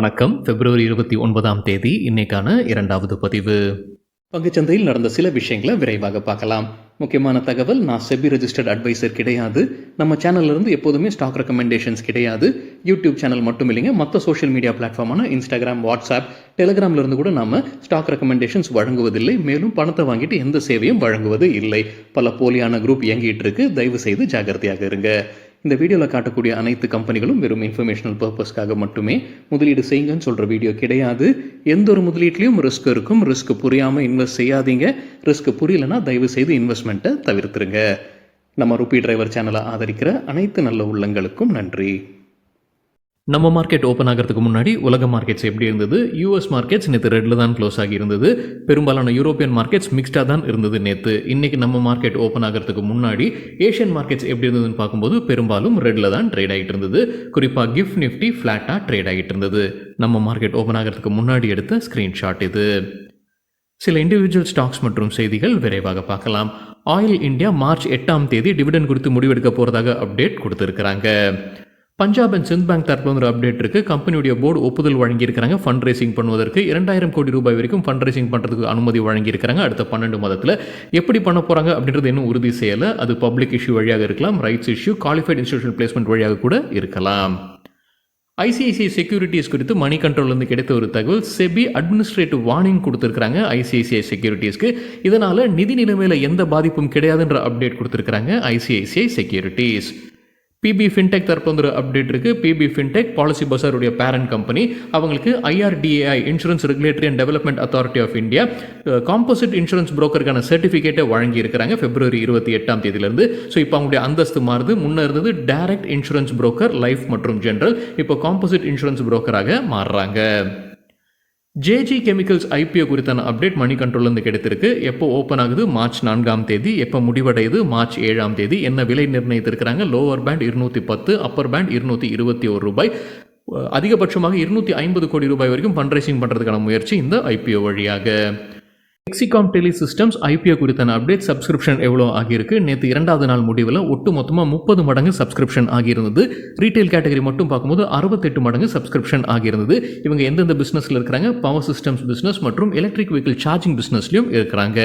வணக்கம். பிப்ரவரி 29ஆம் தேதி இன்னைக்கான இரண்டாவது பதிவு. பங்குச்சந்தையில் நடந்த சில விஷயங்களை விரைவாக பார்க்கலாம். முக்கியமான தகவல், நான் செபி ரெஜிஸ்டர்ட் அட்வைசர் கிடையாது. நம்ம சேனல்ல இருந்து எப்போதுமே ஸ்டாக் ரெக்கமெண்டேஷன்ஸ் கிடையாது. யூடியூப் சேனல் மட்டும் இல்லைங்க, மற்ற சோஷியல் மீடியா பிளாட்ஃபார்மான இன்ஸ்டாகிராம், வாட்ஸ்அப், டெலிகிராம்ல இருந்து கூட நாம ஸ்டாக் ரெக்கமெண்டேஷன்ஸ் வழங்குவதில்லை. மேலும் பணத்தை வாங்கிட்டு எந்த சேவையும் வழங்குவது இல்லை. பல போலியான குரூப் இயங்கிட்டு இருக்கு. தயவு செய்து ஜாகிரதையாக இருங்க. இந்த வீடியோவில் காட்டக்கூடிய அனைத்து கம்பெனிகளும் வெறும் இன்ஃபர்மேஷனல் பர்பஸ்க்காக மட்டுமே முதலீடு செய்யுங்கன்னு சொல்கிற வீடியோ கிடையாது. எந்த ஒரு முதலீட்லையும் ரிஸ்க் இருக்கும். ரிஸ்க் புரியாமல் இன்வெஸ்ட் செய்யாதீங்க. ரிஸ்க் புரியலன்னா தயவு செய்து இன்வெஸ்ட்மெண்ட்டை தவிர்த்துருங்க. நம்ம ருபி டிரைவர் சேனலை ஆதரிக்கிற அனைத்து நல்ல உள்ளங்களுக்கும் நன்றி. நம்ம மார்க்கெட் ஓப்பன் ஆகிறதுக்கு முன்னாடி உலக மார்க்கெட்ஸ் எப்படி இருந்தது? யூஎஸ் மார்க்கெட்ஸ் நேற்று ரெட்டில் தான் க்ளோஸ் ஆகி இருந்தது. பெரும்பாலான யூரோப்பியன் மார்க்கெட்ஸ் மிக்ஸ்டாக தான் இருந்தது நேற்று. இன்றைக்கி நம்ம மார்க்கெட் ஓப்பன் ஆகிறதுக்கு முன்னாடி ஏஷியன் மார்க்கெட்ஸ் எப்படி இருந்ததுன்னு பார்க்கும்போது பெரும்பாலும் ரெட்டில் தான் ட்ரேட் ஆகிட்டு இருந்தது. குறிப்பாக கிஃப்ட் நிஃப்டி ஃப்ளாட்டாக ட்ரேட் ஆகிட்டு இருந்தது. நம்ம மார்க்கெட் ஓப்பன் ஆகிறதுக்கு முன்னாடி எடுத்த ஸ்க்ரீன்ஷாட் இது. சில இண்டிவிஜுவல் ஸ்டாக்ஸ் மற்றும் செய்திகள் விரைவாக பார்க்கலாம். ஆயில் இந்தியா மார்ச் 8ஆம் தேதி டிவிடெண்ட் குறித்து முடிவெடுக்க போகிறதாக அப்டேட் கொடுத்துருக்குறாங்க. பஞ்சாப் அண்ட் சிந்த் பேங்க் தரப்பில் ஒரு அப்டேட் இருக்குது. கம்பெனியுடைய போர்டு ஒப்புதல் வழங்கியிருக்கிறாங்க ஃபண்ட் ரைசிங் பண்ணுவதற்கு. 2000 கோடி ரூபாய் வரைக்கும் ஃபண்ட் ரைசிங் பண்ணுறதுக்கு அனுமதி வழங்கியிருக்கிறாங்க. அடுத்த 12 மாதத்தில் எப்படி பண்ண போகிறாங்க அப்படின்றது இன்னும் உறுதி செய்யலை. அது பப்ளிக் இஷ்யூ வழியாக இருக்கலாம், rights issue, qualified institutional placement வழியாக கூட இருக்கலாம். ஐசிஐசிஐ செக்யூரிட்டிஸ் குறித்து மணி கண்ட்ரோல்லேருந்து கிடைத்த ஒரு தகவல், செபி அட்மினிஸ்ட்ரேட்டிவ் வார்னிங் கொடுத்துருக்காங்க ஐசிஐசிஐ செக்யூரிட்டிஸ்க்கு. இதனால் நிதி நிலைமையில் எந்த பாதிப்பும் கிடையாதுன்ற அப்டேட் கொடுத்துருக்காங்க ஐசிஐசிஐ செக்யூரிட்டிஸ். பிபி ஃபின்டெக் தரப்பு ஒரு அப்டேட் இருக்குது. பிபி ஃபின்டெக் பாலிசி பசாருடைய பேரண்ட் கம்பெனி. அவங்களுக்கு IRDAI Insurance Regulatory and Development Authority of India composite insurance புரோக்கருக்கான சர்டிஃபிகேட்டை வழங்கி இருக்கிறாங்க பிப்ரவரி 28ஆம் தேதியிலிருந்து. ஸோ இப்போ அவங்களுடைய அந்தஸ்து மாறுது. முன்னே இருந்தது டைரக்ட் இன்சூரன்ஸ் புரோக்கர், லைஃப் மற்றும் ஜென்ரல். இப்போ காம்போசிட் இன்சூரன்ஸ் புரோக்கராக மாறுறாங்க. ஜேஜி கெமிக்கல்ஸ் ஐபிஓ குறித்தான அப்டேட் மணி கண்ட்ரோல்லேருந்து கிடைத்திருக்கு. எப்போ ஓப்பன் ஆகுது? மார்ச் 4ஆம் தேதி. எப்போ முடிவடையுது? மார்ச் 7ஆம் தேதி. என்ன விலை நிர்ணயித்திருக்கிறாங்க? லோவர் பேண்ட் 210, அப்பர் பேண்ட் 221 ரூபாய். அதிகபட்சமாக 250 கோடி ரூபாய் வரைக்கும் ஃபண்ட் ரைசிங் பண்ணுறதுக்கான முயற்சி இந்த ஐபிஓ வழியாக. எக்ஸிகாம் டெலி சிஸ்டம்ஸ் ஐபிஓ குறித்தான அப்டேட். சப்ஸ்கிரிப்ஷன் எவ்வளோ ஆகியிருக்கு? நேற்று 2வது நாள் முடிவில் ஒட்டு மொத்தமாக 30 மடங்கு சப்ஸ்கிரிப்ஷன் ஆகியிருந்தது. ரீட்டைல் கேட்டகரி மட்டும் பார்க்கும்போது 68 மடங்கு சப்ஸ்கிரிப்ஷன் ஆகியிருந்தது. இவங்க எந்தெந்த பிஸ்னஸில் இருக்கிறாங்க? பவர் சிஸ்டம்ஸ் பிஸ்னஸ் மற்றும் எலக்ட்ரிக் வெஹிக்கிள் சார்ஜிங் பிஸ்னஸ்லையும் இருக்கிறாங்க.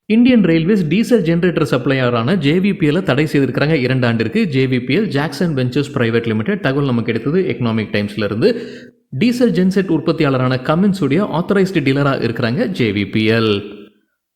இந்தியன் ரயில்வேஸ் டீசல் ஜென்ரேட்டர் சப்ளையரான ஜேவிபிஎல் தடை செய்திருக்கிறாங்க 2 ஆண்டிற்கு. ஜேவிபிஎல் ஜாக்சன் வெஞ்சர்ஸ் பிரைவேட் லிமிடெட். தகவல் நமக்கு கிடைத்தது எக்கனாமிக் டைம்ஸ்ல இருந்து. டீசல் ஜென்செட் உற்பத்தியாளரான கமின்ஸ் உடைய ஆத்தரைஸ்டு டீலராக இருக்கிறாங்க ஜேவிபிஎல்.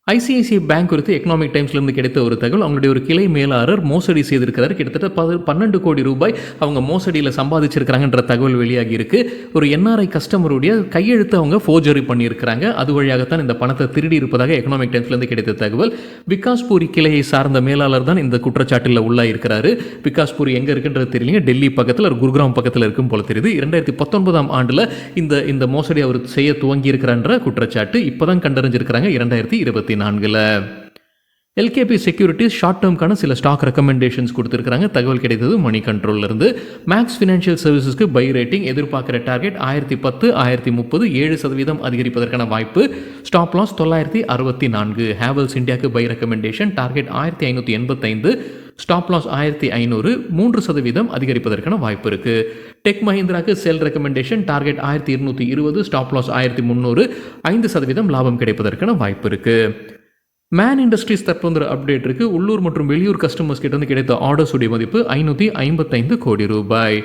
ஐசிஐசிஐ பேங்க் குறித்து எக்கனாமிக் டைம்ஸ்லேருந்து கிடைத்த ஒரு தகவல், அவங்களுடைய ஒரு கிளை மேலாளர் மோசடி செய்திருக்கிறார். கிட்டத்தட்ட 12 கோடி ரூபாய் அவங்க மோசடியில் சம்பாதிச்சிருக்கிறாங்கன்ற தகவல் வெளியாகி இருக்கு. ஒரு என்ஆர்ஐ கஸ்டமருடைய கையெழுத்து அவங்க ஃபோர்ஜரி பண்ணியிருக்கிறாங்க. அது வழியாகத்தான் இந்த பணத்தை திருடி இருப்பதாக எக்கனாமிக் டைம்ஸ்லேருந்து கிடைத்த தகவல். விகாஸ்பூரி கிளையை சார்ந்த மேலாளர் தான் இந்த குற்றச்சாட்டில் உள்ளாயிருக்கிறாரு. விகாஸ்பூரி எங்கே இருக்குன்றது தெரியல. டெல்லி பக்கத்தில், ஒரு குருகிராம் பக்கத்தில் இருக்கும் போல தெரியுது. 2019ஆம் ஆண்டில் இந்த மோசடி அவர் செய்ய துவங்கி இருக்கிறான்ற குற்றச்சாட்டு இப்போதான் கண்டறிஞ்சிருக்கிறாங்க 2024. எல்கேபி செக்யூரிட்டிஸ் ஷார்ட் டேர்ம்கான சில ஸ்டாக் ரெக்கமெண்டேஷன்ஸ் கொடுத்துருக்காங்க. தகவல் கிடைத்தது மணி கண்ட்ரோல்ல இருந்து. மேக்ஸ் ஃபினான்ஷியல் சர்வீசஸ்க்கு பை ரேட்டிங். எதிர்பார்க்கிற டார்கெட் 1010, 1030, 7% அதிகரிப்பதற்கான வாய்ப்பு. Stop loss 964. ஹேவல்ஸ் இந்தியாவுக்கு buy recommendation. Target 1585, stop loss 1500, 3% அதிகரிப்பதற்கான வாய்ப்பு இருக்கு. டெக் மஹிந்திராக்கு sell recommendation. Target 1220, stop loss 1300, 5% லாபம் கிடைப்பதற்கான வாய்ப்பு இருக்கு. மேன் இண்டஸ்ட்ரீஸ் தற்போது அப்டேட் இருக்கு. உள்ளூர் மற்றும் வெளியூர் கஸ்டமர்ஸ் கிட்ட இருந்து கிடைத்த ஆர்டர்ஸ் உடைய மதிப்பு 555 கோடி ரூபாய்.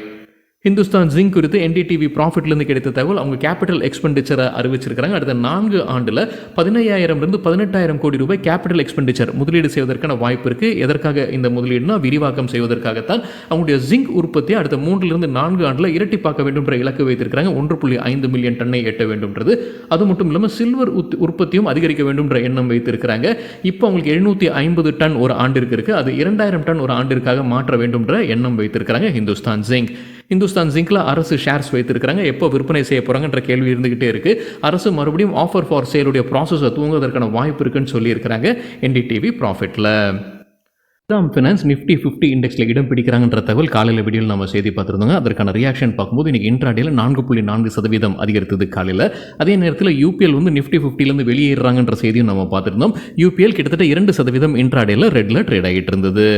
ஹிந்துஸ்தான் ஜிங்க் குறித்து என்டிடிவி ப்ராஃபிட்லேருந்து கிடைத்த தகவல், அவங்க கேபிட்டல் எக்ஸ்பெண்டிச்சரை அறிவிச்சிருக்கிறாங்க. அடுத்த 4 ஆண்டில் 15,000 18,000 கோடி ரூபாய் கேபிட்டல் எக்ஸ்பெண்டிச்சர் முதலீடு செய்வதற்கான வாய்ப்பு இருக்குது. எதற்காக இந்த முதலீடுனா விரிவாக்கம் செய்வதற்காகத்தான். அவங்களுடைய ஜிங்க் உற்பத்தியை அடுத்த 3 to 4 ஆண்டில் இரட்டிப்பாக்க வேண்டும்ன்ற இலக்கு வைத்திருக்கிறாங்க. 1.5 மில்லியன் டன்னை எட்ட வேண்டும்ன்றது. அது மட்டும் இல்லாமல் சில்வர் உற்பத்தியும் அதிகரிக்க வேண்டும்ன்ற எண்ணம் வைத்திருக்கிறாங்க. இப்போ அவங்களுக்கு 750 டன் ஒரு ஆண்டிற்கு இருக்குது. அது 2000 டன் ஒரு ஆண்டிற்காக மாற்ற வேண்டும்ன்ற எண்ணம் வைத்திருக்கிறாங்க ஹிந்துஸ்தான் ஜிங்க். ஹிந்துஸ்தான் ஜிங்க்ல அரசு ஷேர்ஸ் வைத்திருக்கிறாங்க. எப்போ விற்பனை செய்ய போறாங்கன்ற கேள்வி இருந்துகிட்டே இருக்கு. அரசு மறுபடியும் ஆஃபர் ஃபார் சேலுடைய ப்ராசஸை துவங்குவதற்கான வாய்ப்பு இருக்குன்னு சொல்லியிருக்கிறாங்க என்டிடிவி ப்ராஃபிட்ல. ஃபினான்ஸ் நிஃப்டி 50 இண்டெக்ஸில் இடம் பிடிக்கிறாங்கன்ற தகவல் காலையில் வீடியோவில் நம்ம செய்தி பார்த்துருந்தோங்க. அதற்கான ரியாக்ஷன் பார்க்கும்போது இன்னைக்கு இன்ட்ராடேல 4.4% அதிகரித்தது காலையில். அதே நேரத்தில் யூபிஎல் நிஃப்டி 50லேருந்து வெளியேறாங்கன்ற செய்தியும் நம்ம பார்த்துருந்தோம். யூபிஎல் கிட்டத்தட்ட 2% இன்ட்ராடேல ரெட்ல ட்ரேட் ஆகிட்டு இருந்தது.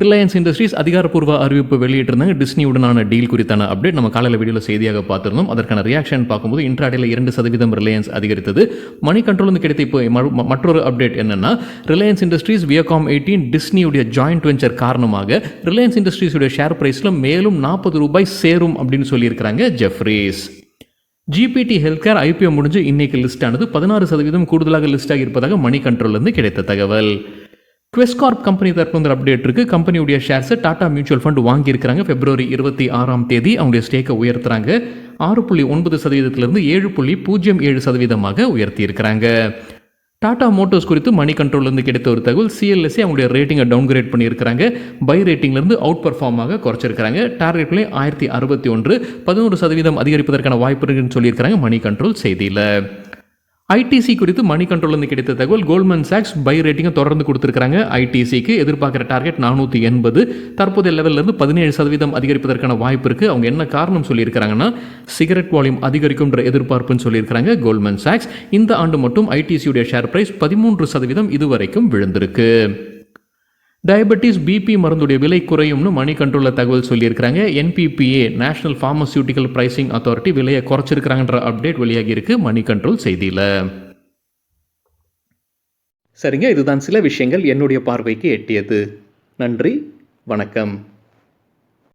ரிலையன்ஸ் இண்டஸ்ட்ரீஸ் அதிகாரப்பூர்வ அறிவிப்பு வெளியிட்டிருந்தாங்க. டிஸ்னியுடனான டீல் குறித்தான அப்டேட் நம்ம காலையில் வீடியோவில் செய்தியாக பார்த்துருந்தோம். அதற்கான ரியாக்ஷன் பார்க்கும்போது இன்ட்ராடேல 2% ரிலையன்ஸ் அதிகரித்தது. மணி கண்ட்ரோல் கிடைத்த இப்போ மற்றொரு அப்டேட் என்னன்னா, ரிலையன்ஸ் இண்டஸ்ட்ரீஸ் வியகாம் 18 டிஸ்னியுடைய ஜாயிண்ட் வெஞ்சர் காரணமாக ரிலையன்ஸ் இண்டஸ்ட்ரீஸுடைய ஷேர் பிரைஸில் மேலும் ₹40 சேரும் அப்படின்னு சொல்லியிருக்கிறாங்க Jeffries. GPT health care IPO முடிஞ்சு இன்னைக்கு லிஸ்ட் ஆனது. 16% கூடுதலாக லிஸ்ட் ஆகியிருப்பதாக மணி கண்ட்ரோலிருந்து கிடைத்த தகவல். குவெஸ்கார்ப் கம்பெனி தரப்பு அப்டேட் இருக்கு. கம்பெனியுடைய ஷேர்ஸை டாடா மியூச்சுவல் ஃபண்ட் வாங்கியிருக்கிறாங்க. February 26 அவங்களுடைய ஸ்டேக்கை உயர்த்துறாங்க. 6.9%லிருந்து 7.07% உயர்த்தி இருக்கிறாங்க. டாடா மோட்டர்ஸ் குறித்து மணி கண்ட்ரோலிருந்து கிடைத்த ஒரு தகவல். சிஎல்எஸ்ஏ அவங்களுடைய ரேட்டிங்கை டவுன்கிரேட் பண்ணியிருக்கிறாங்க. பை ரேட்டிங்லேருந்து அவுட் பர்ஃபார்மாக குறைச்சிருக்கிறாங்க. டார்கெட் விலை 1061, 11% அதிகரிப்பதற்கான வாய்ப்பு இருக்குன்னு சொல்லியிருக்கிறாங்க மணி கண்ட்ரோல் செய்தியில். ஐடிசி குறித்து மணி கண்ட்ரோலிருந்து கிடைத்த தகவல். கோல்ட்மன் சாக்ஸ் பை ரேட்டிங்கை தொடர்ந்து கொடுத்துருக்காங்க. ஐடிசிக்கு எதிர்பார்க்குற டார்கெட் 480, தற்போதைய லெவலிருந்து 17% அதிகரிப்பதற்கான வாய்ப்பு இருக்குது. அவங்க என்ன காரணம் சொல்லியிருக்கிறாங்கன்னா, சிகரெட் வால்யூம் அதிகரிக்கும்ன்ற எதிர்பார்ப்புன்னு சொல்லியிருக்கிறாங்க கோல்ட்மன் சாக்ஸ். இந்த ஆண்டு மட்டும் ஐடிசியுடைய ஷேர் பிரைஸ் 13% இதுவரைக்கும் விழுந்திருக்கு. டயபெட்டிஸ் பிபி மருந்துடைய விலை குறையும்னு மணி கண்ட்ரோலில் தகவல் சொல்லியிருக்கிறாங்க. NBPA national pharmaceutical pricing authority விலையை குறைச்சிருக்கிறாங்கன்ற அப்டேட் வெளியாகி இருக்கு மணி கண்ட்ரோல் செய்தியில். சரிங்க, இதுதான் சில விஷயங்கள் என்னுடைய பார்வைக்கு எட்டியது. நன்றி, வணக்கம்.